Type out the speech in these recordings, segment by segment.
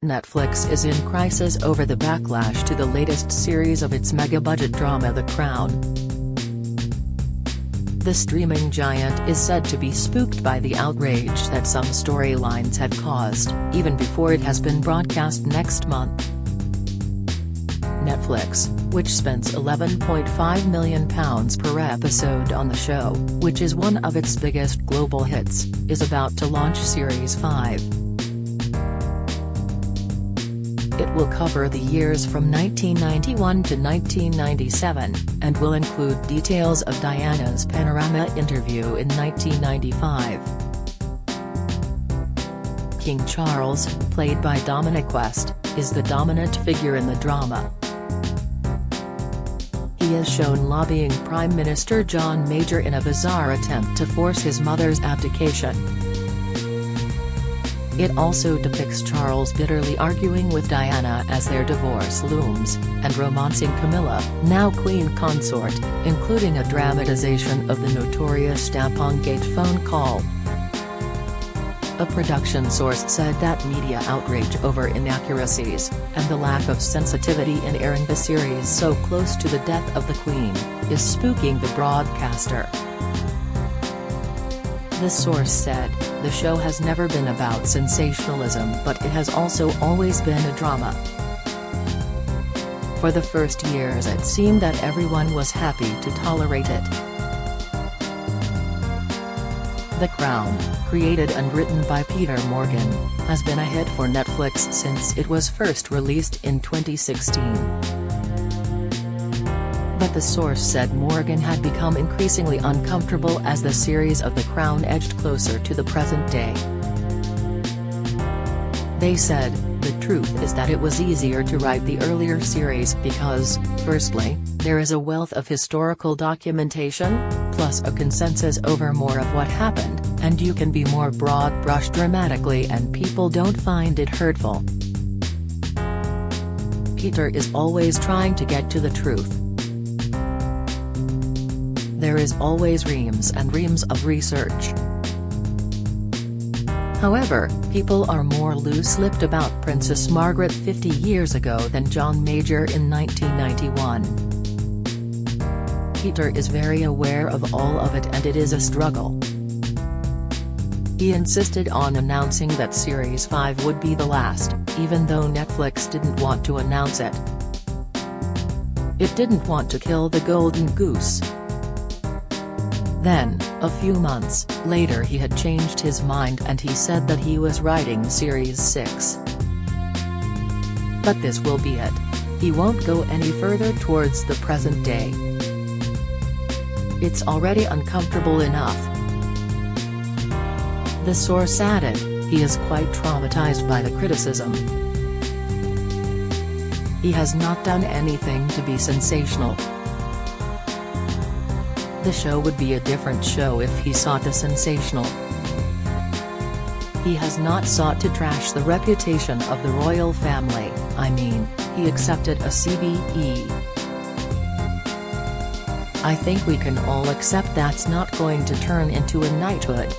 Netflix is in crisis over the backlash to the latest series of its mega-budget drama The Crown. The streaming giant is said to be spooked by the outrage that some storylines have caused, even before it has been broadcast next month. Netflix, which spends £11.5 million per episode on the show, which is one of its biggest global hits, is about to launch Series 5. It will cover the years from 1991 to 1997, and will include details of Diana's Panorama interview in 1995. King Charles, played by Dominic West, is the dominant figure in the drama. He is shown lobbying Prime Minister John Major in a bizarre attempt to force his mother's abdication. It also depicts Charles bitterly arguing with Diana as their divorce looms, and romancing Camilla, now Queen Consort, including a dramatization of the notorious Stampongate phone call. A production source said that media outrage over inaccuracies, and the lack of sensitivity in airing the series so close to the death of the Queen, is spooking the broadcaster. The source said, "The show has never been about sensationalism, but it has also always been a drama. For the first years it seemed that everyone was happy to tolerate it." The Crown, created and written by Peter Morgan, has been a hit for Netflix since it was first released in 2016. But the source said Morgan had become increasingly uncomfortable as the series of The Crown edged closer to the present day. They said, "The truth is that it was easier to write the earlier series because, firstly, there is a wealth of historical documentation, plus a consensus over more of what happened, and you can be more broad-brushed dramatically and people don't find it hurtful. Peter is always trying to get to the truth. There is always reams and reams of research. However, people are more loose-lipped about Princess Margaret 50 years ago than John Major in 1991. Peter is very aware of all of it and it is a struggle." He insisted on announcing that Series 5 would be the last, even though Netflix didn't want to announce it. It didn't want to kill the golden goose. Then, a few months later he had changed his mind and he said that he was writing Series 6. But this will be it. He won't go any further towards the present day. It's already uncomfortable enough. The source added, he is quite traumatized by the criticism. He has not done anything to be sensational. The show would be a different show if he sought the sensational. He has not sought to trash the reputation of the royal family, I mean, he accepted a CBE. I think we can all accept that's not going to turn into a knighthood.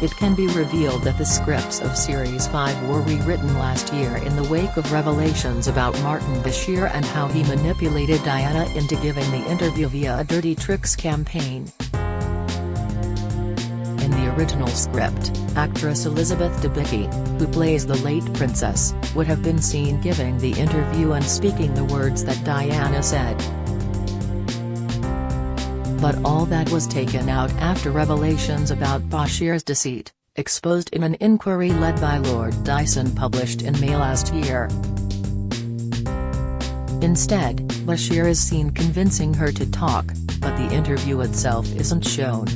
It can be revealed that the scripts of Series 5 were rewritten last year in the wake of revelations about Martin Bashir and how he manipulated Diana into giving the interview via a Dirty Tricks campaign. In the original script, actress Elizabeth Debicki, who plays the late princess, would have been seen giving the interview and speaking the words that Diana said. But all that was taken out after revelations about Bashir's deceit, exposed in an inquiry led by Lord Dyson published in May last year. Instead, Bashir is seen convincing her to talk, but the interview itself isn't shown.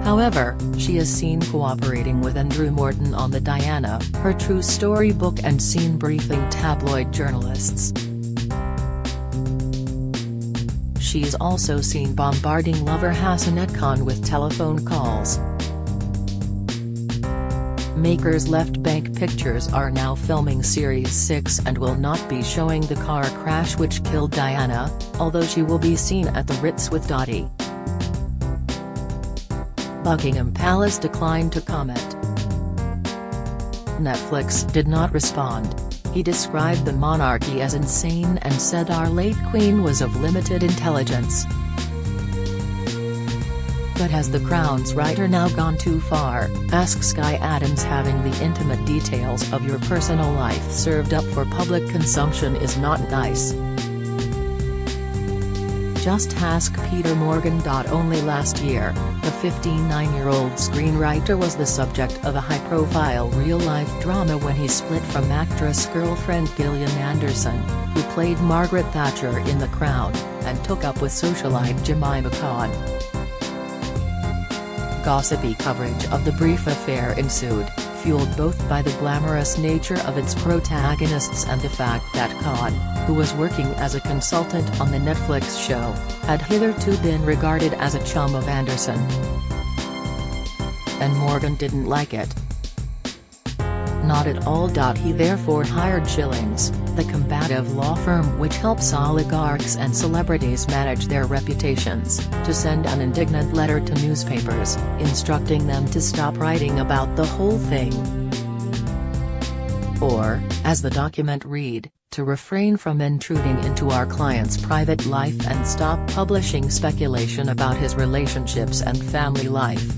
However, she is seen cooperating with Andrew Morton on the Diana, Her True Story book and seen briefing tabloid journalists. She's also seen bombarding lover Hassanet Khan with telephone calls. Makers Left Bank Pictures are now filming Series 6 and will not be showing the car crash which killed Diana, although she will be seen at the Ritz with Dottie. Buckingham Palace declined to comment. Netflix did not respond. He described the monarchy as insane and said our late queen was of limited intelligence. But has the Crown's writer now gone too far, asks Sky Adams. Having the intimate details of your personal life served up for public consumption is not nice. Just ask Peter Morgan. Only last year, the 59-year-old screenwriter was the subject of a high-profile real-life drama when he split from actress-girlfriend Gillian Anderson, who played Margaret Thatcher in The Crown, and took up with socialite Jemima Khan. Gossipy coverage of the brief affair ensued, fueled both by the glamorous nature of its protagonists and the fact that Khan, who was working as a consultant on the Netflix show, had hitherto been regarded as a chum of Anderson. And Morgan didn't like it. Not at all. He therefore hired Shillings, the combative law firm which helps oligarchs and celebrities manage their reputations, to send an indignant letter to newspapers, instructing them to stop writing about the whole thing. Or, as the document read, to refrain from intruding into our client's private life and stop publishing speculation about his relationships and family life.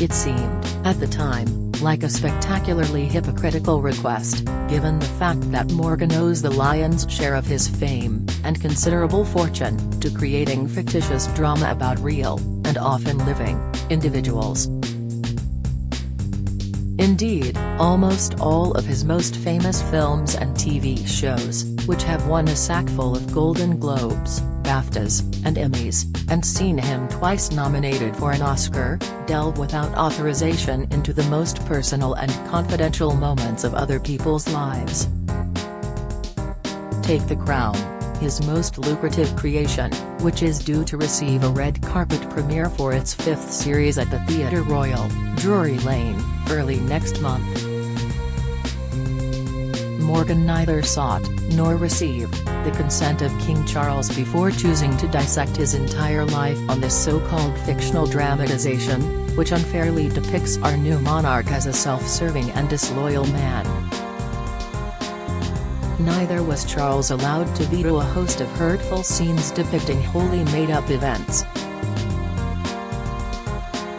It seemed, at the time, like a spectacularly hypocritical request, given the fact that Morgan owes the lion's share of his fame, and considerable fortune, to creating fictitious drama about real, and often living, individuals. Indeed, almost all of his most famous films and TV shows, which have won a sackful of Golden Globes, BAFTAs, and Emmys, and seen him twice nominated for an Oscar, delve without authorization into the most personal and confidential moments of other people's lives. Take The Crown, his most lucrative creation, which is due to receive a red carpet premiere for its 5th series at the Theatre Royal, Drury Lane, early next month. Morgan neither sought, nor received, the consent of King Charles before choosing to dissect his entire life on this so-called fictional dramatization, which unfairly depicts our new monarch as a self-serving and disloyal man. Neither was Charles allowed to veto a host of hurtful scenes depicting wholly made-up events.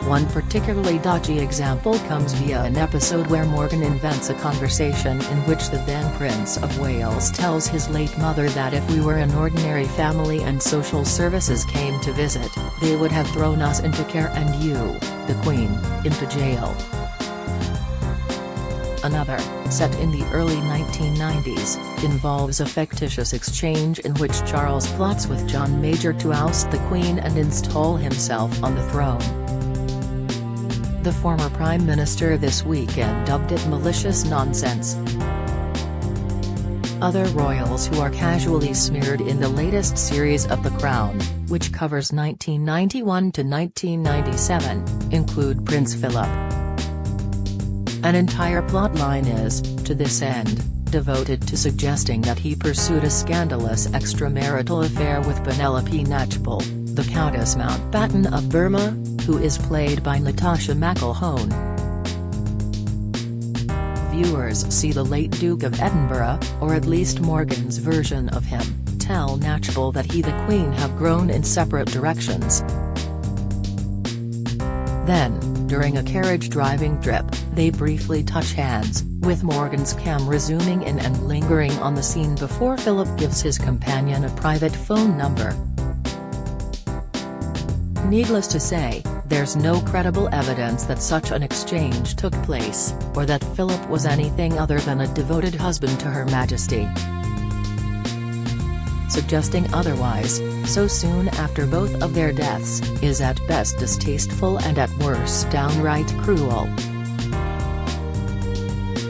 One particularly dodgy example comes via an episode where Morgan invents a conversation in which the then Prince of Wales tells his late mother that if we were an ordinary family and social services came to visit, they would have thrown us into care and you, the Queen, into jail. Another, set in the early 1990s, involves a fictitious exchange in which Charles plots with John Major to oust the Queen and install himself on the throne. The former Prime Minister this weekend dubbed it malicious nonsense. Other royals who are casually smeared in the latest series of The Crown, which covers 1991 to 1997, include Prince Philip. An entire plotline is, to this end, devoted to suggesting that he pursued a scandalous extramarital affair with Penelope Knatchbull, the Countess Mountbatten of Burma, who is played by Natasha McElhone. Viewers see the late Duke of Edinburgh, or at least Morgan's version of him, tell Knatchbull that he and the Queen have grown in separate directions. Then, during a carriage driving trip, they briefly touch hands, with Morgan's camera zooming in and lingering on the scene before Philip gives his companion a private phone number. Needless to say, there's no credible evidence that such an exchange took place, or that Philip was anything other than a devoted husband to Her Majesty. Suggesting otherwise, so soon after both of their deaths, is at best distasteful and at worst downright cruel.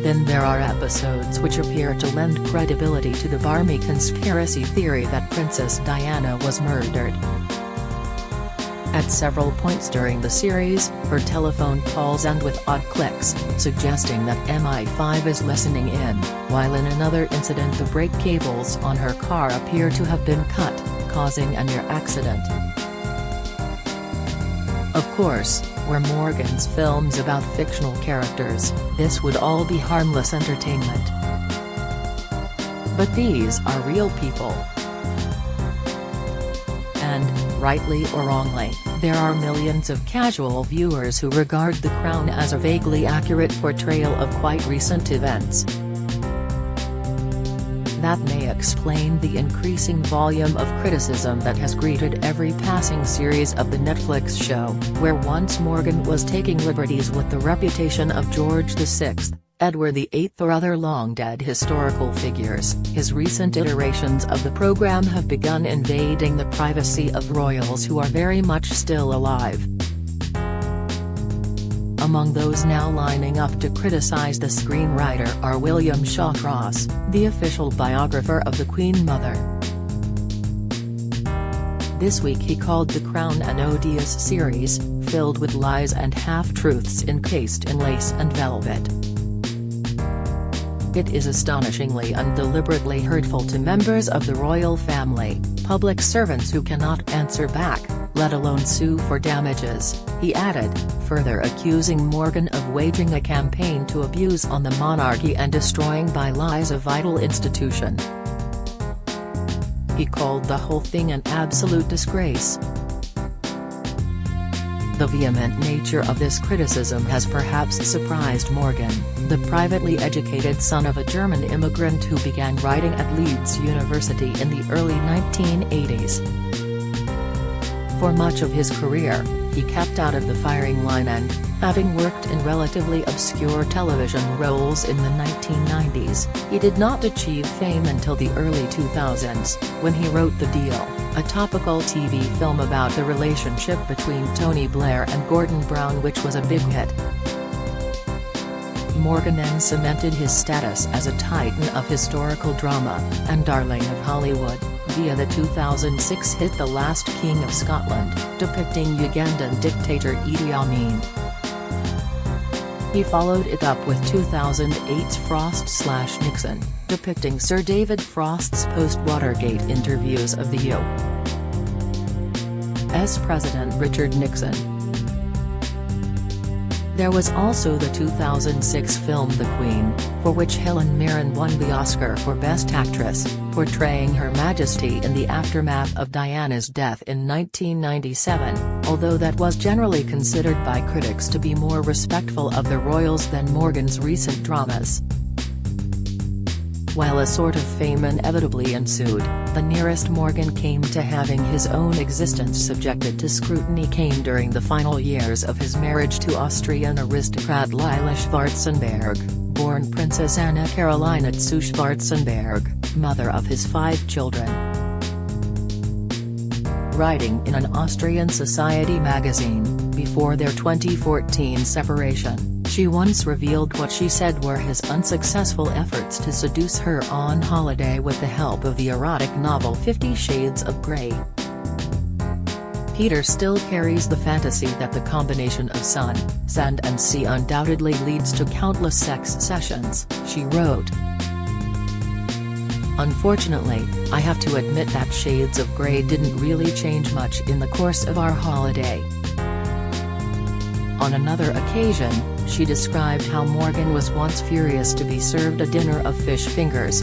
Then there are episodes which appear to lend credibility to the barmy conspiracy theory that Princess Diana was murdered. At several points during the series, her telephone calls end with odd clicks, suggesting that MI5 is listening in, while in another incident the brake cables on her car appear to have been cut, causing a near accident. Of course, were Morgan's films about fictional characters, this would all be harmless entertainment. But these are real people. And, rightly or wrongly, there are millions of casual viewers who regard The Crown as a vaguely accurate portrayal of quite recent events. That may explain the increasing volume of criticism that has greeted every passing series of the Netflix show, where once Morgan was taking liberties with the reputation of George VI, Edward VIII or other long-dead historical figures. His recent iterations of the program have begun invading the privacy of royals who are very much still alive. Among those now lining up to criticize the screenwriter are William Shawcross, the official biographer of the Queen Mother. This week he called The Crown an odious series, filled with lies and half-truths encased in lace and velvet. It is astonishingly and deliberately hurtful to members of the royal family, public servants who cannot answer back, let alone sue for damages, he added, further accusing Morgan of waging a campaign to abuse on the monarchy and destroying by lies a vital institution. He called the whole thing an absolute disgrace. The vehement nature of this criticism has perhaps surprised Morgan, the privately educated son of a German immigrant who began writing at Leeds University in the early 1980s. For much of his career, he kept out of the firing line and, having worked in relatively obscure television roles in the 1990s, he did not achieve fame until the early 2000s, when he wrote The Deal, a topical TV film about the relationship between Tony Blair and Gordon Brown which was a big hit. Morgan then cemented his status as a titan of historical drama, and darling of Hollywood, via the 2006 hit The Last King of Scotland, depicting Ugandan dictator Idi Amin. He followed it up with 2008's Frost/Nixon, depicting Sir David Frost's post-Watergate interviews of the U.S. President Richard Nixon. There was also the 2006 film The Queen, for which Helen Mirren won the Oscar for Best Actress, portraying Her Majesty in the aftermath of Diana's death in 1997, although that was generally considered by critics to be more respectful of the royals than Morgan's recent dramas. While a sort of fame inevitably ensued, the nearest Morgan came to having his own existence subjected to scrutiny came during the final years of his marriage to Austrian aristocrat Lila Schwarzenberg, born Princess Anna Carolina zu Schwarzenberg, mother of his 5 children. Writing in an Austrian society magazine, before their 2014 separation, she once revealed what she said were his unsuccessful efforts to seduce her on holiday with the help of the erotic novel 50 Shades of Grey. Peter still carries the fantasy that the combination of sun, sand and sea undoubtedly leads to countless sex sessions, she wrote. Unfortunately, I have to admit that Shades of Grey didn't really change much in the course of our holiday. On another occasion, she described how Morgan was once furious to be served a dinner of fish fingers.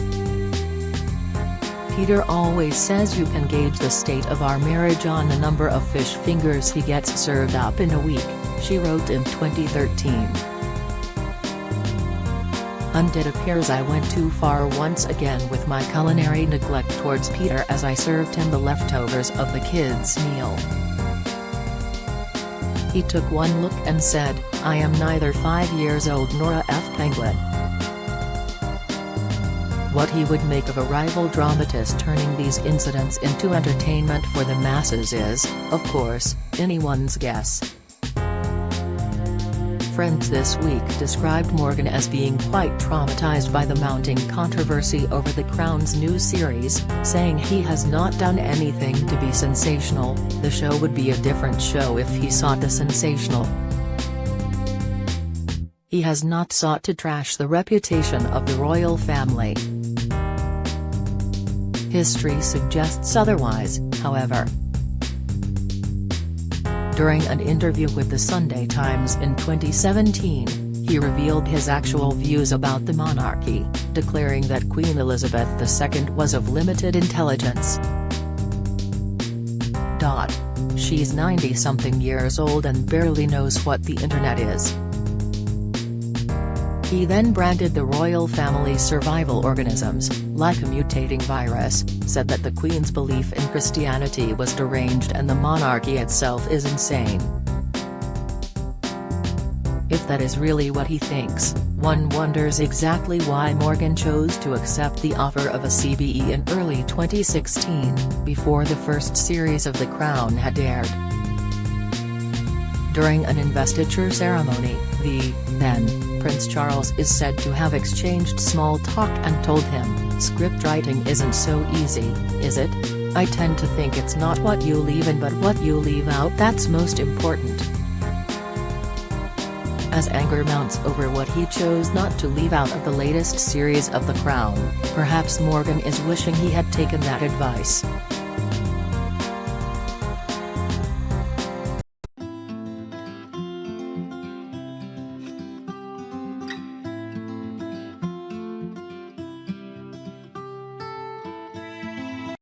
Peter always says you can gauge the state of our marriage on the number of fish fingers he gets served up in a week, she wrote in 2013. And it appears I went too far once again with my culinary neglect towards Peter as I served him the leftovers of the kids' meal. He took one look and said, I am neither 5 years old nor a penguin. What he would make of a rival dramatist turning these incidents into entertainment for the masses is, of course, anyone's guess. Friends this week described Morgan as being quite traumatized by the mounting controversy over The Crown's new series, saying he has not done anything to be sensational, the show would be a different show if he sought the sensational. He has not sought to trash the reputation of the royal family. History suggests otherwise, however. During an interview with the Sunday Times in 2017, he revealed his actual views about the monarchy, declaring that Queen Elizabeth II was of limited intelligence. She's 90-something years old and barely knows what the internet is. He then branded the royal family's survival organisms, like a mutating virus, said that the Queen's belief in Christianity was deranged and the monarchy itself is insane. If that is really what he thinks, one wonders exactly why Morgan chose to accept the offer of a CBE in early 2016, before the first series of The Crown had aired. During an investiture ceremony, the then Prince Charles is said to have exchanged small talk and told him, "Script writing isn't so easy, is it? I tend to think it's not what you leave in but what you leave out that's most important." As anger mounts over what he chose not to leave out of the latest series of The Crown, perhaps Morgan is wishing he had taken that advice.